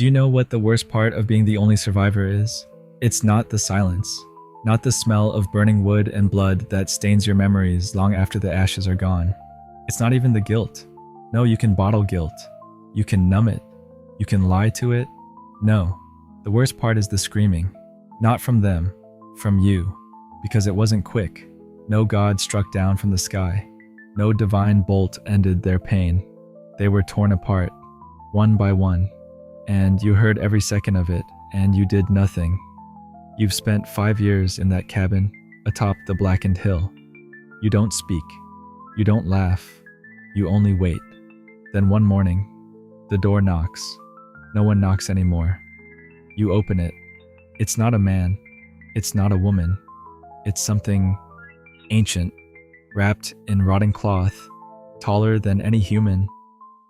Do you know what the worst part of being the only survivor is? It's not the silence, not the smell of burning wood and blood that stains your memories long after the ashes are gone. It's not even the guilt. No, you can bottle guilt. You can numb it. You can lie to it. No, the worst part is the screaming. Not from them, from you, because it wasn't quick. No God struck down from the sky. No divine bolt ended their pain. They were torn apart, one by one, and you heard every second of it, and you did nothing. You've spent 5 years in that cabin, atop the blackened hill. You don't speak. You don't laugh. You only wait. Then one morning, the door knocks. No one knocks anymore. You open it. It's not a man. It's not a woman. It's something ancient, wrapped in rotting cloth, taller than any human,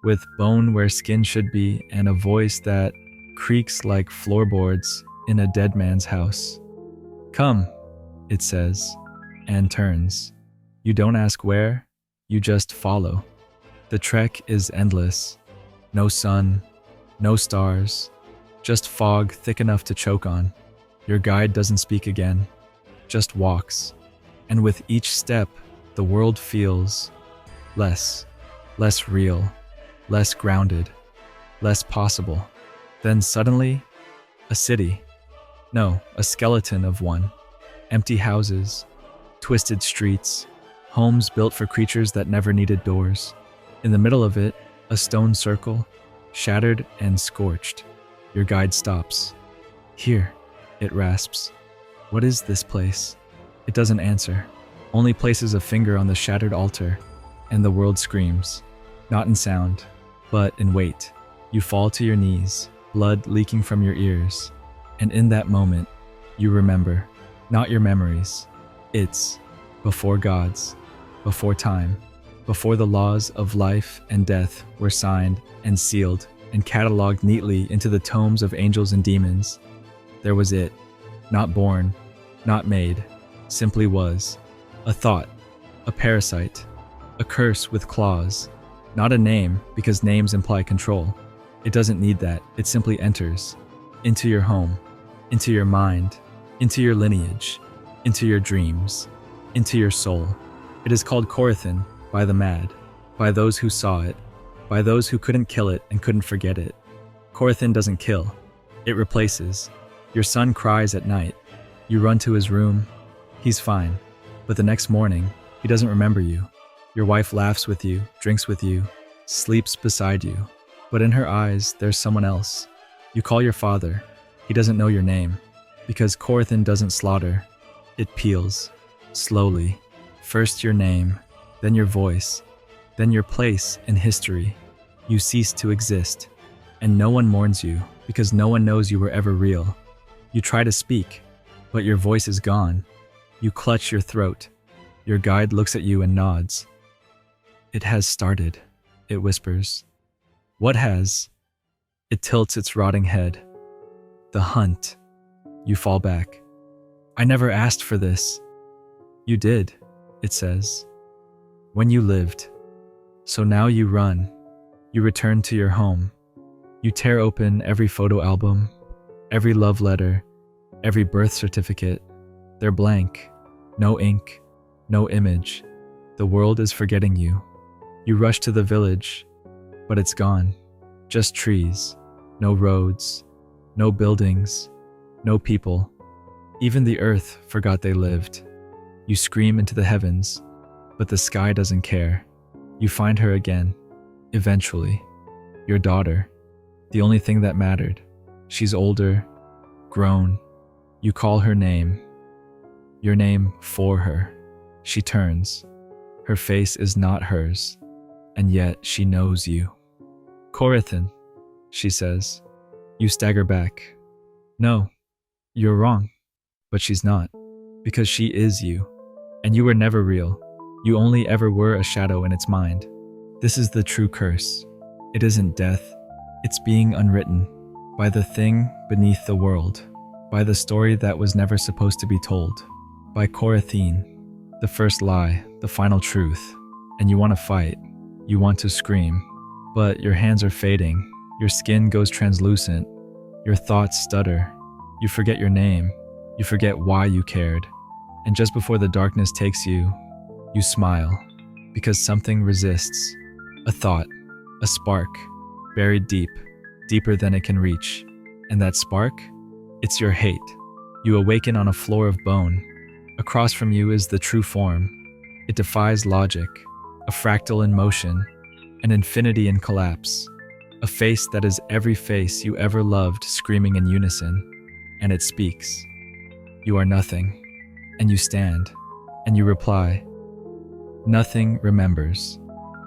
with bone where skin should be and a voice that creaks like floorboards in a dead man's house. Come, it says, and turns. You don't ask where, you just follow. The trek is endless. No sun, no stars, just fog thick enough to choke on. Your guide doesn't speak again, just walks. And with each step, the world feels less real, less grounded, less possible. Then suddenly, a city. No, a skeleton of one. Empty houses, twisted streets, homes built for creatures that never needed doors. In the middle of it, a stone circle, shattered and scorched. Your guide stops. Here, it rasps. What is this place? It doesn't answer. Only places a finger on the shattered altar, and the world screams. Not in sound, but in weight. You fall to your knees, blood leaking from your ears. And in that moment, you remember, not your memories. It's before gods, before time, before the laws of life and death were signed and sealed and cataloged neatly into the tomes of angels and demons. There was it, not born, not made, simply was. A thought, a parasite, a curse with claws. Not a name, because names imply control. It doesn't need that, it simply enters. Into your home, into your mind, into your lineage, into your dreams, into your soul. It is called Corythan by the mad, by those who saw it, by those who couldn't kill it and couldn't forget it. Corythan doesn't kill, it replaces. Your son cries at night. You run to his room. He's fine. But the next morning, he doesn't remember you. Your wife laughs with you, drinks with you, sleeps beside you. But in her eyes, there's someone else. You call your father. He doesn't know your name. Because Corythan doesn't slaughter. It peels. Slowly. First your name, then your voice, then your place in history. You cease to exist. And no one mourns you, because no one knows you were ever real. You try to speak, but your voice is gone. You clutch your throat. Your guide looks at you and nods. It has started, it whispers. What has? It tilts its rotting head. The hunt. You fall back. I never asked for this. You did, it says. When you lived. So now you run. You return to your home. You tear open every photo album, every love letter, every birth certificate. They're blank. No ink, no image. The world is forgetting you. You rush to the village, but it's gone. Just trees, no roads, no buildings, no people. Even the earth forgot they lived. You scream into the heavens, but the sky doesn't care. You find her again, eventually. Your daughter, the only thing that mattered. She's older, grown. You call her name. Your name for her. She turns. Her face is not hers, and yet she knows you. Corythan, she says. You stagger back. No, you're wrong. But she's not, because she is you, and you were never real. You only ever were a shadow in its mind. This is the true curse. It isn't death. It's being unwritten by the thing beneath the world, by the story that was never supposed to be told. By Corythan, the first lie, the final truth. And you want to fight, you want to scream, but your hands are fading, your skin goes translucent, Your thoughts stutter. You forget your name. You forget why you cared. And just before the darkness takes you, you smile. Because something resists. A thought. A spark. Buried deep. Deeper than it can reach. And that spark? It's your hate. You awaken on a floor of bone. Across from you is the true form. It defies logic. A fractal in motion. An infinity in collapse. A face that is every face you ever loved screaming in unison. And it speaks. You are nothing. And you stand. And you reply. Nothing remembers.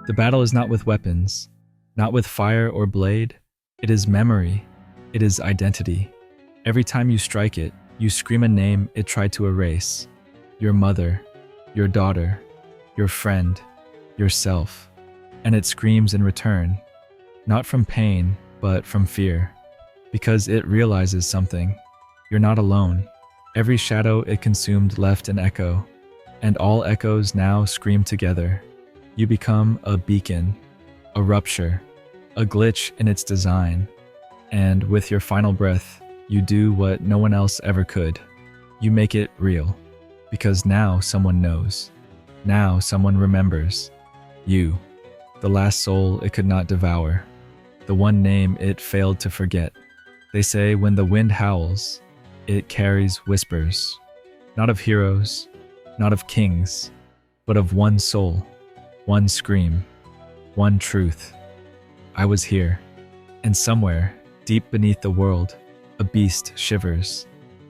The battle is not with weapons. Not with fire or blade. It is memory. It is identity. Every time you strike it, you scream a name it tried to erase. Your mother. Your daughter. Your friend. Yourself. And it screams in return. Not from pain, but from fear. Because it realizes something. You're not alone. Every shadow it consumed left an echo. And all echoes now scream together. You become a beacon. A rupture. A glitch in its design. And with your final breath, you do what no one else ever could. You make it real. Because now someone knows. Now someone remembers. You. The last soul it could not devour. The one name it failed to forget. They say when the wind howls, it carries whispers. Not of heroes, not of kings, but of one soul, one scream, one truth. I was here, and somewhere, deep beneath the world, a beast shivers,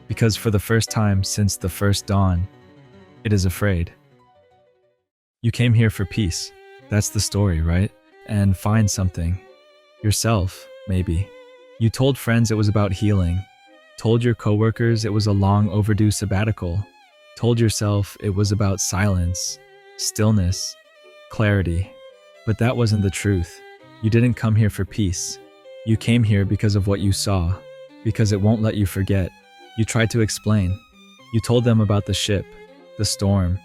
because for the first time since the first dawn, it is afraid. You came here for peace. That's the story, right? And find something. Yourself, maybe. You told friends it was about healing. Told your coworkers it was a long overdue sabbatical. Told yourself it was about silence, stillness, clarity. But that wasn't the truth. You didn't come here for peace. You came here because of what you saw, because it won't let you forget. You tried to explain. You told them about the ship, the storm,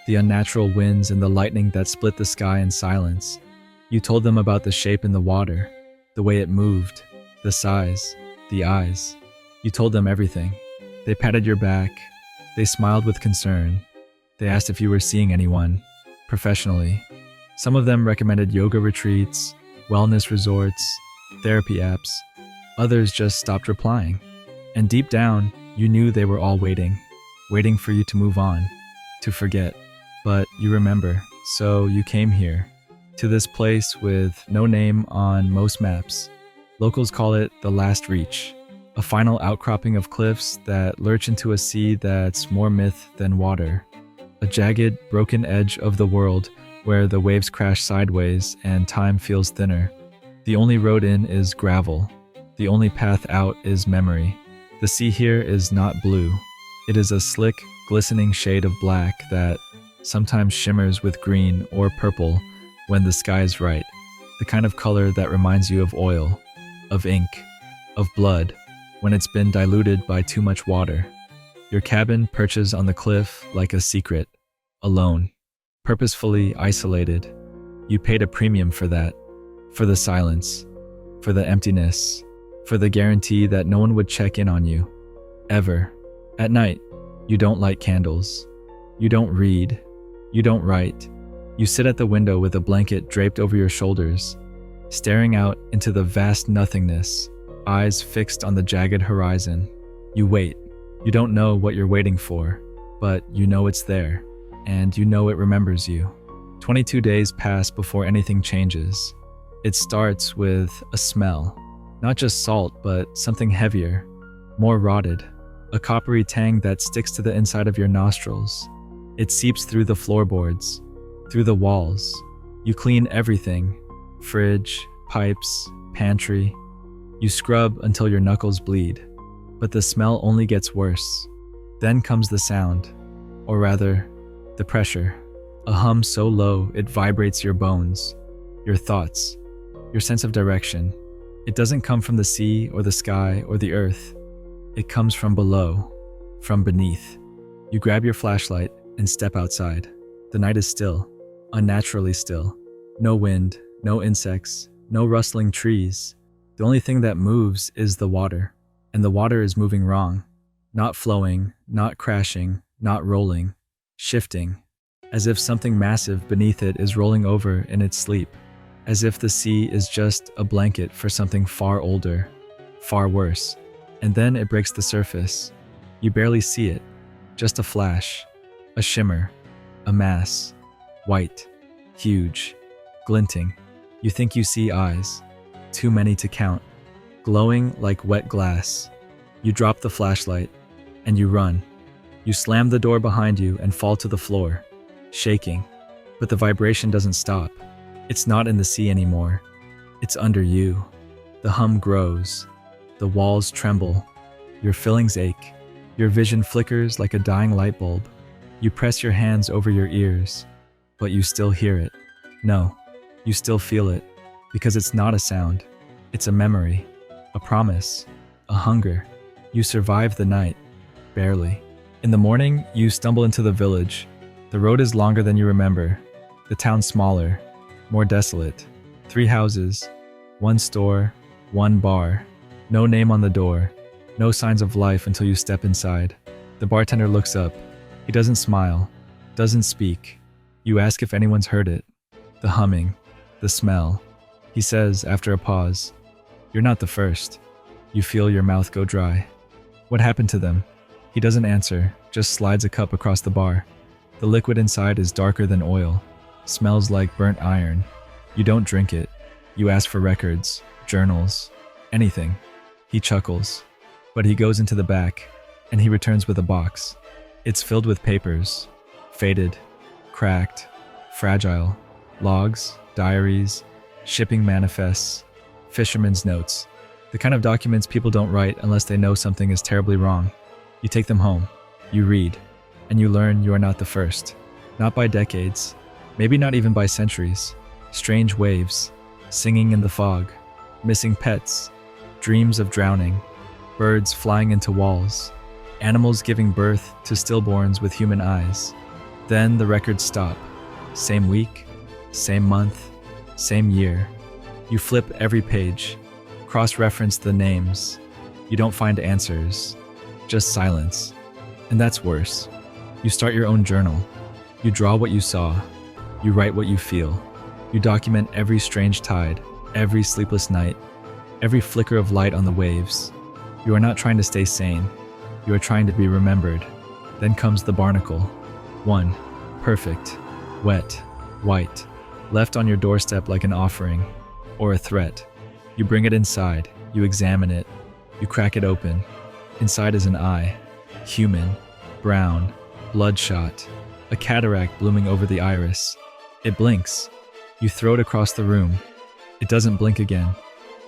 the unnatural winds and the lightning that split the sky in silence. You told them about the shape in the water, the way it moved, the size, the eyes. You told them everything. They patted your back. They smiled with concern. They asked if you were seeing anyone, professionally. Some of them recommended yoga retreats, wellness resorts, therapy apps. Others just stopped replying. And deep down, you knew they were all waiting for you to move on, to forget. But you remember, so you came here, to this place with no name on most maps. Locals call it the last reach, a final outcropping of cliffs that lurch into a sea that's more myth than water, a jagged, broken edge of the world where the waves crash sideways and time feels thinner. The only road in is gravel. The only path out is memory. The sea here is not blue. It is a slick, glistening shade of black that sometimes shimmers with green or purple when the sky is right, the kind of color that reminds you of oil, of ink, of blood, when it's been diluted by too much water. Your cabin perches on the cliff like a secret, alone, purposefully isolated. You paid a premium for that, for the silence, for the emptiness, for the guarantee that no one would check in on you, ever. At night, you don't light candles. You don't read. You don't write. You sit at the window with a blanket draped over your shoulders, staring out into the vast nothingness, eyes fixed on the jagged horizon. You wait. You don't know what you're waiting for, but you know it's there, and you know it remembers you. 22 days pass before anything changes. It starts with a smell, not just salt, but something heavier, more rotted, a coppery tang that sticks to the inside of your nostrils. It seeps through the floorboards, through the walls. You clean everything, fridge, pipes, pantry. You scrub until your knuckles bleed, but the smell only gets worse. Then comes the sound, or rather, the pressure, a hum so low it vibrates your bones, your thoughts, your sense of direction. It doesn't come from the sea or the sky or the earth. It comes from below, from beneath. You grab your flashlight and step outside. The night is still, unnaturally still. No wind, no insects, no rustling trees. The only thing that moves is the water. and the water is moving wrong, not flowing, not crashing, not rolling, shifting, as if something massive beneath it is rolling over in its sleep, as if the sea is just a blanket for something far older, far worse. And then it breaks the surface. You barely see it, just a flash, a shimmer, a mass, white, huge, glinting. You think you see eyes, too many to count, glowing like wet glass. You drop the flashlight, and you run. You slam the door behind you and fall to the floor, shaking. But the vibration doesn't stop. It's not in the sea anymore. It's under you. The hum grows. The walls tremble. Your fillings ache. Your vision flickers like a dying light bulb. You press your hands over your ears, but you still hear it. No, you still feel it, because it's not a sound. It's a memory, a promise, a hunger. You survive the night, barely. In the morning, you stumble into the village. The road is longer than you remember. The town smaller, more desolate. 3 houses, 1 store, 1 bar. No name on the door. No signs of life until you step inside. The bartender looks up. He doesn't smile, doesn't speak. You ask if anyone's heard it. The humming, the smell. He says, after a pause, "You're not the first." You feel your mouth go dry. What happened to them? He doesn't answer, just slides a cup across the bar. The liquid inside is darker than oil, smells like burnt iron. You don't drink it. You ask for records, journals, anything. He chuckles, but he goes into the back, and he returns with a box. It's filled with papers, faded, cracked, fragile, logs, diaries, shipping manifests, fishermen's notes, the kind of documents people don't write unless they know something is terribly wrong. You take them home, you read, and you learn you are not the first. Not by decades, maybe not even by centuries. Strange waves, singing in the fog, missing pets, dreams of drowning, birds flying into walls, animals giving birth to stillborns with human eyes. Then the records stop. Same week, same month, same year. You flip every page, cross-reference the names. You don't find answers, just silence. And that's worse. You start your own journal. You draw what you saw. You write what you feel. You document every strange tide, every sleepless night, every flicker of light on the waves. You are not trying to stay sane. You are trying to be remembered. Then comes the barnacle. 1. Perfect. Wet. White. Left on your doorstep like an offering. Or a threat. You bring it inside. You examine it. You crack it open. Inside is an eye. Human. Brown. Bloodshot. A cataract blooming over the iris. It blinks. You throw it across the room. It doesn't blink again.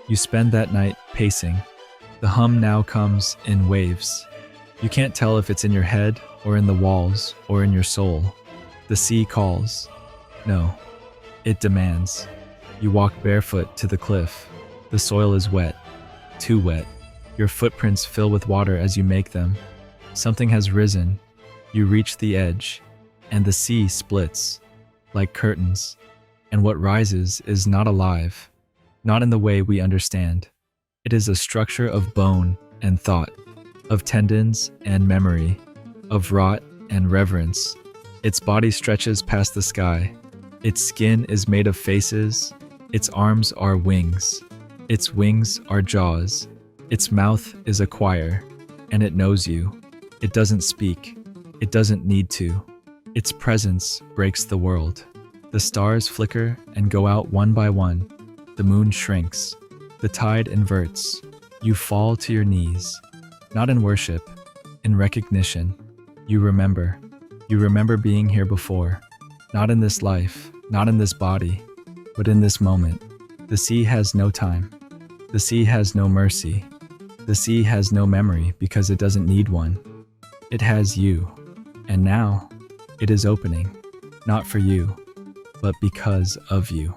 You spend that night pacing. The hum now comes in waves. You can't tell if it's in your head, or in the walls, or in your soul. The sea calls. No, it demands. You walk barefoot to the cliff. The soil is wet, too wet. Your footprints fill with water as you make them. Something has risen. You reach the edge, and the sea splits, like curtains. And what rises is not alive, not in the way we understand. It is a structure of bone and thought, of tendons and memory, of rot and reverence. Its body stretches past the sky. Its skin is made of faces. Its arms are wings. Its wings are jaws. Its mouth is a choir, and it knows you. It doesn't speak. It doesn't need to. Its presence breaks the world. The stars flicker and go out one by one. The moon shrinks. The tide inverts. You fall to your knees. Not in worship, in recognition. You remember. You remember being here before. Not in this life, not in this body, but in this moment. The sea has no time. The sea has no mercy. The sea has no memory because it doesn't need one. It has you. And now, it is opening. Not for you, but because of you.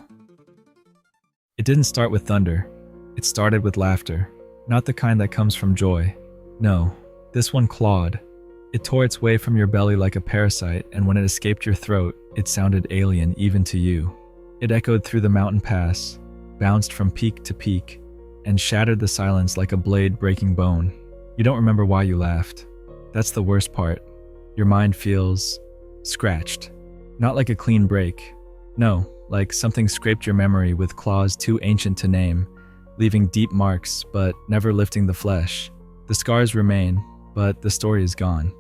It didn't start with thunder. It started with laughter. Not the kind that comes from joy. No, this one clawed. It tore its way from your belly like a parasite, and when it escaped your throat, it sounded alien even to you. It echoed through the mountain pass, bounced from peak to peak, and shattered the silence like a blade breaking bone. You don't remember why you laughed. That's the worst part. Your mind feels scratched. Not like a clean break. No, like something scraped your memory with claws too ancient to name, leaving deep marks but never lifting the flesh. The scars remain, but the story is gone.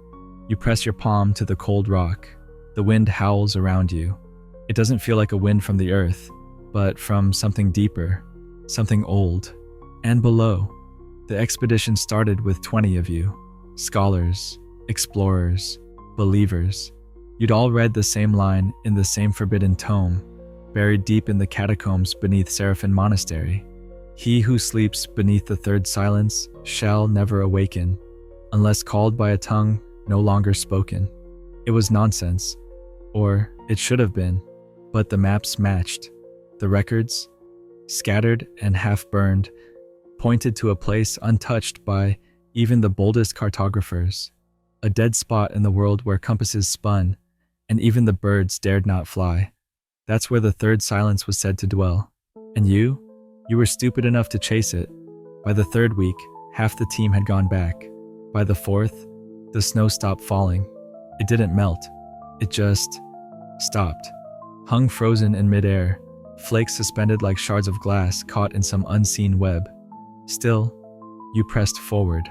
You press your palm to the cold rock. The wind howls around you. It doesn't feel like a wind from the earth, but from something deeper, something old. And below, the expedition started with 20 of you. Scholars, explorers, believers. You'd all read the same line in the same forbidden tome, buried deep in the catacombs beneath Seraphim Monastery. He who sleeps beneath the third silence shall never awaken, unless called by a tongue no longer spoken. It was nonsense, or it should have been, but the maps matched. The records, scattered and half-burned, pointed to a place untouched by even the boldest cartographers, a dead spot in the world where compasses spun, and even the birds dared not fly. That's where the third silence was said to dwell. And you were stupid enough to chase it. By the third week, half the team had gone back. By the fourth, the snow stopped falling. It didn't melt. It just stopped. Hung frozen in midair, flakes suspended like shards of glass caught in some unseen web. Still, you pressed forward.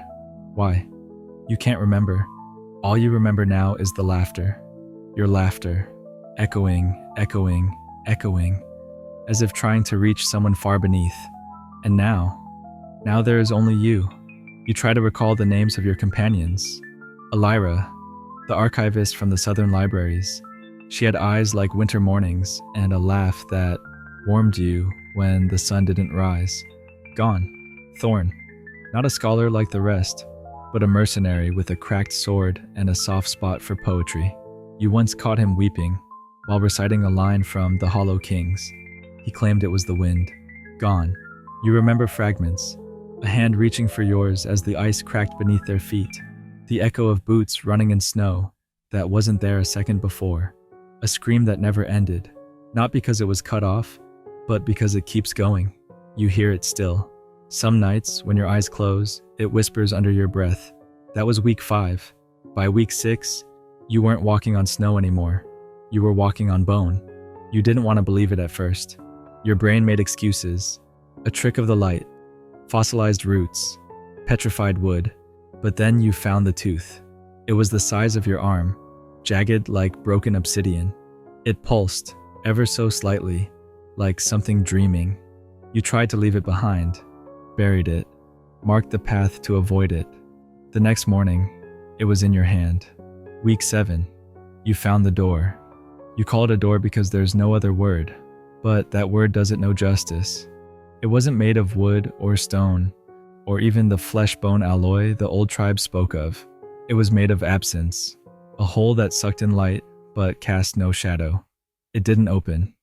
Why? You can't remember. All you remember now is the laughter. Your laughter. Echoing, echoing, echoing, as if trying to reach someone far beneath. And now there is only you. You try to recall the names of your companions. Elira, the archivist from the southern libraries. She had eyes like winter mornings and a laugh that warmed you when the sun didn't rise. Gone. Thorn, not a scholar like the rest, but a mercenary with a cracked sword and a soft spot for poetry. You once caught him weeping while reciting a line from The Hollow Kings. He claimed it was the wind. Gone. You remember fragments, a hand reaching for yours as the ice cracked beneath their feet, the echo of boots running in snow that wasn't there a second before, a scream that never ended, not because it was cut off, but because it keeps going. You hear it still. Some nights, when your eyes close, it whispers under your breath. That was week 5. By week 6, you weren't walking on snow anymore. You were walking on bone. You didn't want to believe it at first. Your brain made excuses. A trick of the light. Fossilized roots. Petrified wood. But then you found the tooth. It was the size of your arm, jagged like broken obsidian. It pulsed, ever so slightly, like something dreaming. You tried to leave it behind, buried it, marked the path to avoid it. The next morning, it was in your hand. Week 7, you found the door. You call it a door because there's no other word, but that word does it no justice. It wasn't made of wood or stone, or even the flesh-bone alloy the old tribe spoke of. It was made of absence, a hole that sucked in light but cast no shadow. It didn't open.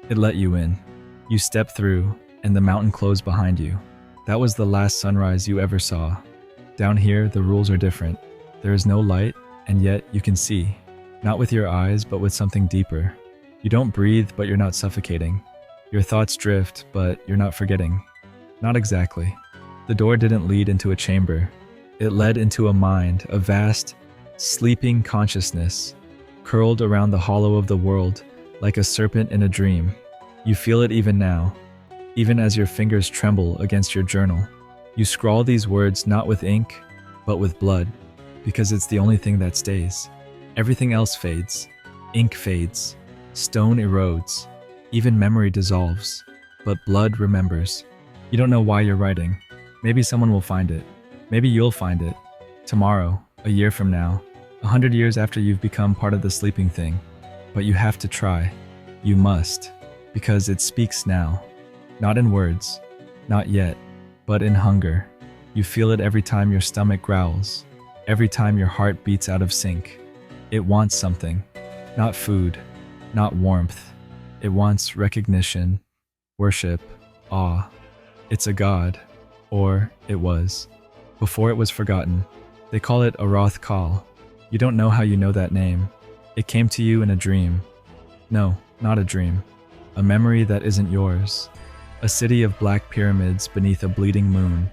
It let you in. You stepped through, and the mountain closed behind you. That was the last sunrise you ever saw. Down here, the rules are different. There is no light, and yet you can see. Not with your eyes, but with something deeper. You don't breathe, but you're not suffocating. Your thoughts drift, but you're not forgetting. Not exactly. The door didn't lead into a chamber. It led into a mind, a vast, sleeping consciousness, curled around the hollow of the world like a serpent in a dream. You feel it even now, even as your fingers tremble against your journal. You scrawl these words not with ink, but with blood, because it's the only thing that stays. Everything else fades. Ink fades. Stone erodes. Even memory dissolves. But blood remembers. You don't know why you're writing. Maybe someone will find it. Maybe you'll find it. Tomorrow, a year from now, 100 years after you've become part of the sleeping thing. But you have to try. You must. Because it speaks now. Not in words. Not yet. But in hunger. You feel it every time your stomach growls. Every time your heart beats out of sync. It wants something. Not food. Not warmth. It wants recognition, worship, awe. It's a god. Or it was. Before it was forgotten. They call it Arthal. You don't know how you know that name. It came to you in a dream. No, not a dream. A memory that isn't yours. A city of black pyramids beneath a bleeding moon.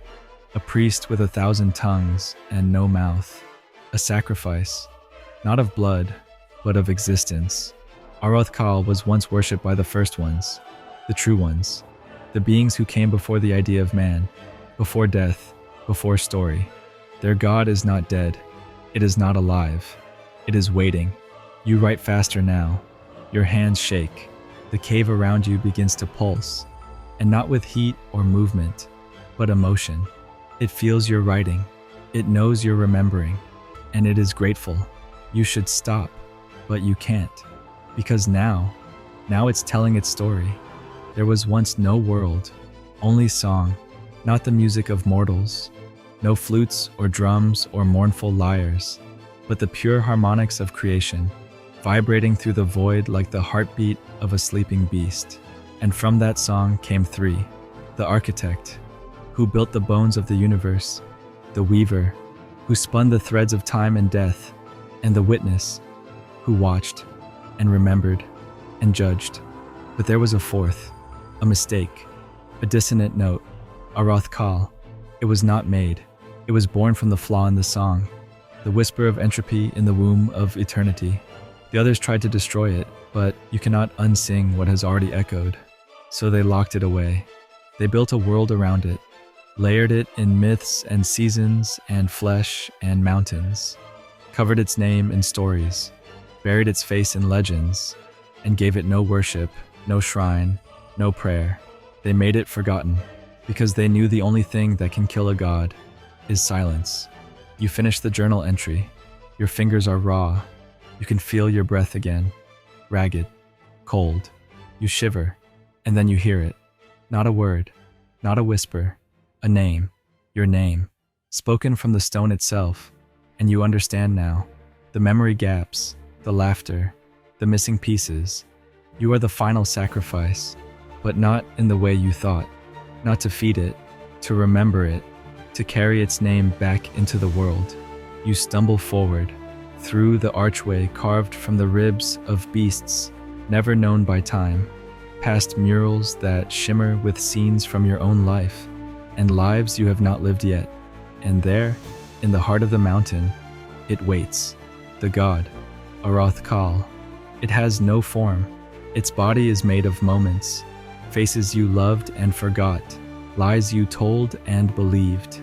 A priest with 1,000 tongues and no mouth. A sacrifice, not of blood, but of existence. Arthal was once worshipped by the first ones, the true ones, the beings who came before the idea of man, before death, before story. Their god is not dead. It is not alive. It is waiting. You write faster now. Your hands shake. The cave around you begins to pulse, and not with heat or movement, but emotion. It feels your writing. It knows you're remembering, and it is grateful. You should stop, but you can't, because now it's telling its story. There was once no world, only song, not the music of mortals, no flutes or drums or mournful lyres, but the pure harmonics of creation, vibrating through the void like the heartbeat of a sleeping beast. And from that song came three: the architect, who built the bones of the universe, the weaver, who spun the threads of time and death, and the witness, who watched and remembered and judged. But there was a fourth, a mistake, a dissonant note, a Arthal. It was not made. It was born from the flaw in the song, the whisper of entropy in the womb of eternity. The others tried to destroy it, but you cannot unsing what has already echoed. So they locked it away. They built a world around it, layered it in myths and seasons and flesh and mountains, covered its name in stories, buried its face in legends, and gave it no worship, no shrine, no prayer. They made it forgotten, because they knew the only thing that can kill a god is silence. You finish the journal entry. Your fingers are raw. You can feel your breath again, ragged, cold. You shiver, and then you hear it. Not a word, not a whisper, a name, your name, spoken from the stone itself. And you understand now, the memory gaps, the laughter, the missing pieces. You are the final sacrifice, but not in the way you thought. Not to feed it, to remember it, to carry its name back into the world. You stumble forward, through the archway carved from the ribs of beasts never known by time, past murals that shimmer with scenes from your own life, and lives you have not lived yet. And there, in the heart of the mountain, it waits, the god, Arthal. It has no form. Its body is made of moments, faces you loved and forgot, lies you told and believed.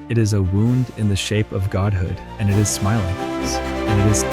It is a wound in the shape of godhood, and it is smiling, and it is